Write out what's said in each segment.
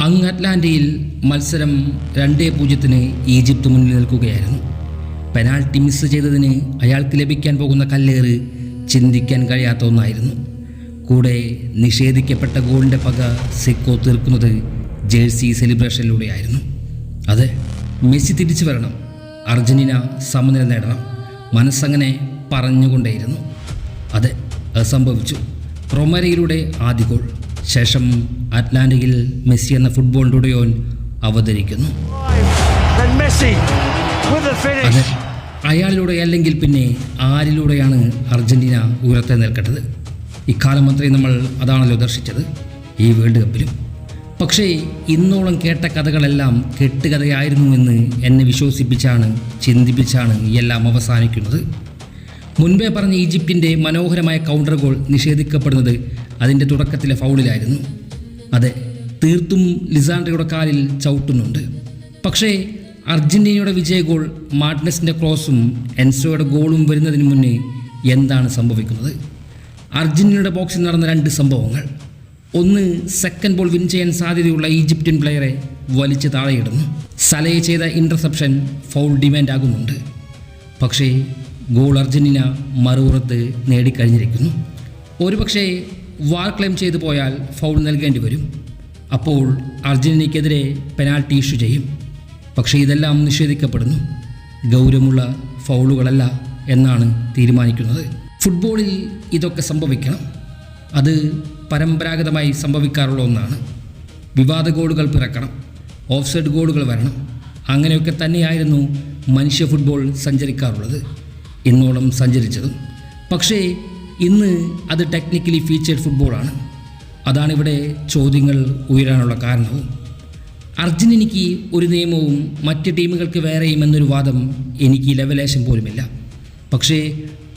അങ്ങ് അറ്റ്ലാന്റയിൽ മത്സരം 2-0 ഈജിപ്ത് മുന്നിൽ നിൽക്കുകയായിരുന്നു. പെനാൽറ്റി മിസ് ചെയ്തതിന് അയാൾക്ക് ലഭിക്കാൻ പോകുന്ന കല്ലേറ് ചിന്തിക്കാൻ കഴിയാത്ത ഒന്നായിരുന്നു. കൂടെ നിഷേധിക്കപ്പെട്ട ഗോളിൻ്റെ പക സെക്കോ തീർക്കുന്നത് ജേഴ്സി സെലിബ്രേഷനിലൂടെയായിരുന്നു. അതെ, മെസ്സി തിരിച്ചു വരണം, അർജന്റീന സമനില നേടണം, മനസ്സങ്ങനെ പറഞ്ഞുകൊണ്ടേയിരുന്നു. അതെ, അത് സംഭവിച്ചു. റൊമേറോയിലൂടെ ആദ്യ ഗോൾ. ശേഷം അറ്റ്ലാന്റയിൽ മെസ്സി എന്ന ഫുട്ബോളിൻ്റെ ഉടയോൻ അവതരിക്കുന്നു. അതെ, അയാളിലൂടെ അല്ലെങ്കിൽ പിന്നെ ആരിലൂടെയാണ് അർജന്റീന ഉയർത്തെഴുന്നേൽക്കേണ്ടത്? ഇക്കാലം അത്രയും നമ്മൾ അതാണല്ലോ ദർശിച്ചത് ഈ വേൾഡ് കപ്പിലും. പക്ഷേ ഇന്നോളം കേട്ട കഥകളെല്ലാം കെട്ടുകഥയായിരുന്നുവെന്ന് എന്നെ വിശ്വസിപ്പിച്ചാണ്, ചിന്തിപ്പിച്ചാണ് എല്ലാം അവസാനിക്കുന്നത്. മുൻപേ പറഞ്ഞ ഈജിപ്തിൻ്റെ മനോഹരമായ കൗണ്ടർ ഗോൾ നിഷേധിക്കപ്പെടുന്നത് അതിൻ്റെ തുടക്കത്തിലെ ഫൗളിലായിരുന്നു. അതെ, തീർത്തും ലിസാൻഡ്രോയുടെ കാലിൽ ചവിട്ടുന്നുണ്ട്. പക്ഷേ അർജന്റീനയുടെ വിജയ ഗോൾ, മാർട്ടിനസിൻ്റെ ക്രോസും എൻസോയുടെ ഗോളും വരുന്നതിന് മുന്നേ എന്താണ് സംഭവിക്കുന്നത്? അർജന്റീനയുടെ ബോക്സിൽ നടന്ന 2 സംഭവങ്ങൾ. ഒന്ന്, സെക്കൻഡ് ബോൾ വിൻ ചെയ്യാൻ സാധ്യതയുള്ള ഈജിപ്ഷ്യൻ പ്ലെയറെ വലിച്ച് താഴെയിടുന്നു. സലയെ ചെയ്ത ഇൻ്റർസെപ്ഷൻ ഫൗൾ ഡിമാൻഡ് ആകുന്നുണ്ട്. പക്ഷേ ഗോൾ അർജന്റീന മറുപുറത്ത് നേടിക്കഴിഞ്ഞിരിക്കുന്നു. ഒരുപക്ഷേ വാർ ക്ലെയിം ചെയ്തു പോയാൽ ഫൗൾ നൽകേണ്ടി വരും. അപ്പോൾ അർജന്റീനയ്ക്കെതിരെ പെനാൽറ്റി ഇഷ്യൂ ചെയ്യും. പക്ഷേ ഇതെല്ലാം നിഷേധിക്കപ്പെടുന്നു. ഗൗരവമുള്ള ഫൗളുകളല്ല എന്നാണ് തീരുമാനിക്കുന്നത്. ഫുട്ബോളിൽ ഇതൊക്കെ സംഭവിക്കണം. അത് പരമ്പരാഗതമായി സംഭവിക്കാറുള്ള ഒന്നാണ്. വിവാദ ഗോളുകൾ പിറക്കണം, ഓഫ് സൈഡ് ഗോളുകൾ വരണം. അങ്ങനെയൊക്കെ തന്നെയായിരുന്നു മനുഷ്യ ഫുട്ബോൾ സഞ്ചരിക്കാറുള്ളത്, ഇന്നോളം സഞ്ചരിച്ചതും. പക്ഷേ ഇന്ന് അത് ടെക്നിക്കലി ഫീച്ചേർഡ് ഫുട്ബോളാണ്. അതാണിവിടെ ചോദ്യങ്ങൾ ഉയരാനുള്ള കാരണവും. അർജന്റീനയ്ക്ക് ഒരു നിയമവും മറ്റ് ടീമുകൾക്ക് വേറെയും എന്നൊരു വാദം എനിക്ക് ലെവലേശം പോലുമില്ല. പക്ഷേ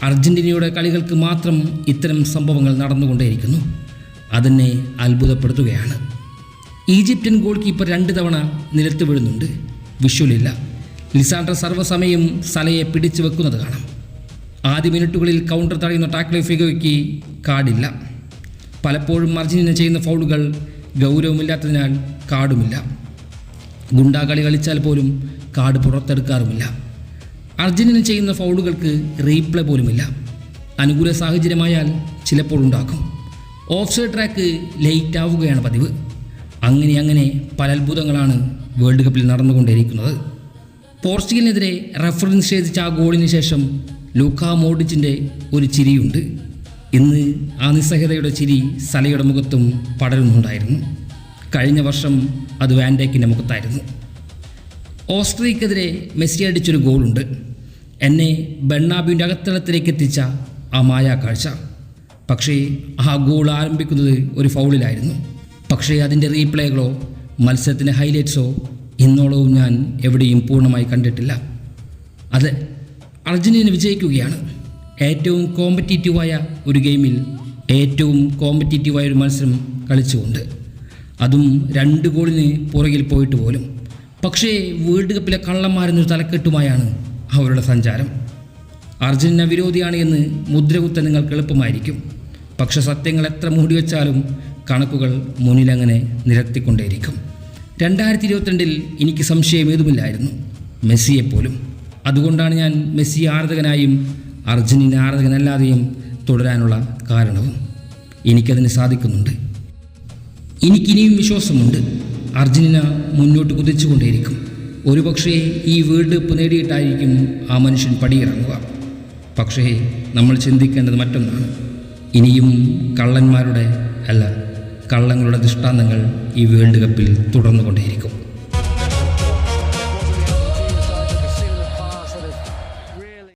അർജന്റീനയുടെ കളികൾക്ക് മാത്രം ഇത്തരം സംഭവങ്ങൾ നടന്നുകൊണ്ടേയിരിക്കുന്നു. അതെന്നെ അത്ഭുതപ്പെടുത്തുകയാണ്. ഈജിപ്ഷ്യൻ ഗോൾ കീപ്പർ 2 തവണ നിലത്ത് വീഴുന്നുണ്ട്. വിഷ്വലില്ല. ലിസാൻഡ്രോ സർവ്വസമയം സലയെ പിടിച്ചു വെക്കുന്നത് കാണാം. ആദ്യ മിനിറ്റുകളിൽ കൗണ്ടർ തടയുന്ന ടാക്ലോ ഫിഗോയ്ക്ക് കാർഡില്ല. പലപ്പോഴും അർജന്റീന ചെയ്യുന്ന ഫൗളുകൾ ഗൗരവമില്ലാത്തതിനാൽ കാർഡുമില്ല. ഗുണ്ടാകളി കളിച്ചാൽ പോലും കാർഡ് പുറത്തെടുക്കാറുമില്ല. അർജന്റീന ചെയ്യുന്ന ഫൗളുകൾക്ക് റീപ്ലേ പോലുമില്ല. അനുകൂല സാഹചര്യമായാൽ ചിലപ്പോൾ ഉണ്ടാക്കും. ഓഫ് സൈഡ് ട്രാക്ക് ലേറ്റ് ആവുകയാണ് പതിവ്. അങ്ങനെ പല അത്ഭുതങ്ങളാണ് വേൾഡ് കപ്പിൽ നടന്നുകൊണ്ടിരിക്കുന്നത്. പോർച്ചുഗലിനെതിരെ റഫറി നിഷേധിച്ച ആ ഗോളിന് ശേഷം ലൂക്കാ മോഡ്രിച്ചിൻ്റെ ഒരു ചിരിയുണ്ട്. ഇന്ന് ആ നിസ്സഹതയുടെ ചിരി സലയുടെ മുഖത്തും പടരുന്നുണ്ടായിരുന്നു. കഴിഞ്ഞ വർഷം അത് വാൻഡേക്കിൻ്റെ മുഖത്തായിരുന്നു. ഓസ്ട്രിയക്കെതിരെ മെസ്സി അടിച്ചൊരു ഗോളുണ്ട്. എന്നെ ബെർണാബ്യൂവിൻ്റെ അകത്തളത്തിലേക്ക് എത്തിച്ച ആ മായാക്കാഴ്ച. പക്ഷേ ആ ഗോൾ ആരംഭിക്കുന്നത് ഒരു ഫൗളിലായിരുന്നു. പക്ഷേ അതിൻ്റെ റീപ്ലേകളോ മത്സരത്തിൻ്റെ ഹൈലൈറ്റ്സോ ഇന്നോളവും ഞാൻ എവിടെയും പൂർണ്ണമായി കണ്ടിട്ടില്ല. അത് അർജന്റീന വിജയിക്കുകയാണ്. ഏറ്റവും കോമ്പറ്റീറ്റീവായ ഒരു ഗെയിമിൽ ഏറ്റവും കോമ്പറ്റീറ്റീവായ ഒരു മത്സരം കളിച്ചുകൊണ്ട്, അതും 2 ഗോളിന് പുറകിൽ പോയിട്ട് പോലും. പക്ഷേ വേൾഡ് കപ്പിലെ കള്ളന്മാരെന്നൊരു തലക്കെട്ടുമായാണ് അവരുടെ സഞ്ചാരം. അർജന്റീന വിരോധിയാണ് എന്ന് മുദ്രകുത്താൻ നിങ്ങൾക്ക് എളുപ്പമായിരിക്കും. പക്ഷെ സത്യങ്ങൾ എത്ര മൂടിവെച്ചാലും കണക്കുകൾ മുന്നിലങ്ങനെ നിരത്തിക്കൊണ്ടേയിരിക്കും. 2022 എനിക്ക് സംശയം ഏതുമില്ലായിരുന്നു, മെസ്സിയെപ്പോലും. അതുകൊണ്ടാണ് ഞാൻ മെസ്സി ആരാധകനായും അർജന്റീന ആരാധകനല്ലാതെയും തുടരാനുള്ള കാരണവും. എനിക്കതിന് സാധിക്കുന്നുണ്ട്. എനിക്കിനിയും വിശ്വാസമുണ്ട്. അർജന്റീന മുന്നോട്ട് കുതിച്ചുകൊണ്ടേയിരിക്കും. ഒരുപക്ഷേ ഈ വേൾഡ് കപ്പ് നേടിയിട്ടായിരിക്കും ആ മനുഷ്യൻ പടിയിറങ്ങുക. പക്ഷേ നമ്മൾ ചിന്തിക്കേണ്ടത് മറ്റൊന്നാണ്. ഇനിയും കള്ളന്മാരുടെ കള്ളങ്ങളുടെ ദൃഷ്ടാന്തങ്ങൾ ഈ വേൾഡ് കപ്പിൽ തുടർന്നുകൊണ്ടേയിരിക്കും.